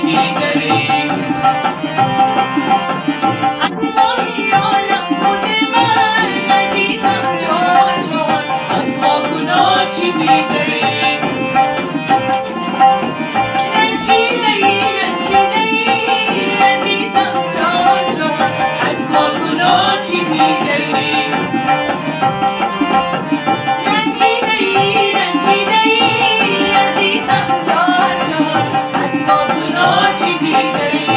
میداری ماهی عالم سوز من عزیزم جان جان از ما گناه چی میداری رنجیده ای عزیزم جان جان از ما گناه چی میداری رنجیده ای عزیزم جان جان از ما گناه چی میداری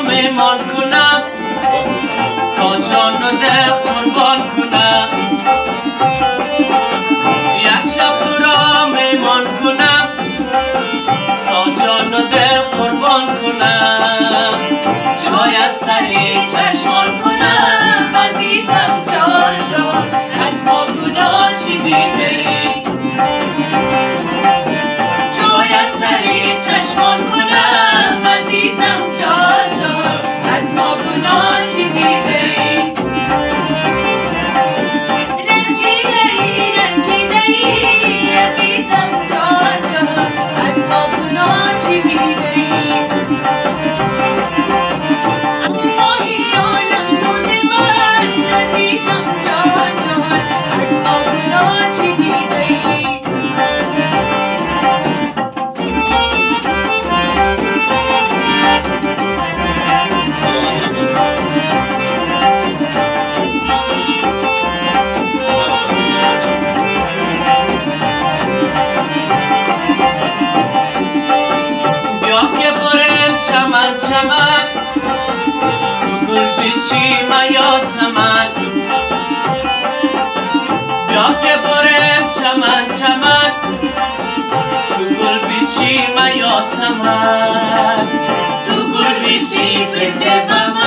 مهمان کنم تا جان و دل قربان کنم یک شب تو را مهمان کنم تا جان و دل قربان کنم شاید سری چشمان کنم عزیزم جان جان از ما گناه چی میداری شاید سری چشمان کنم عزیزم جان جان از ما گناه چی میداری رنجیده ای عزیزم جان جان از ما گناه چی میداری ماهی عالم سوز من عزیزم جان جان از ما گناه چی میداری چمن چمن تو گل بیچیم یاسمن بیا که بریم چمن چمن تو گل بیچیم یاسمن تو گل بیچی بده به من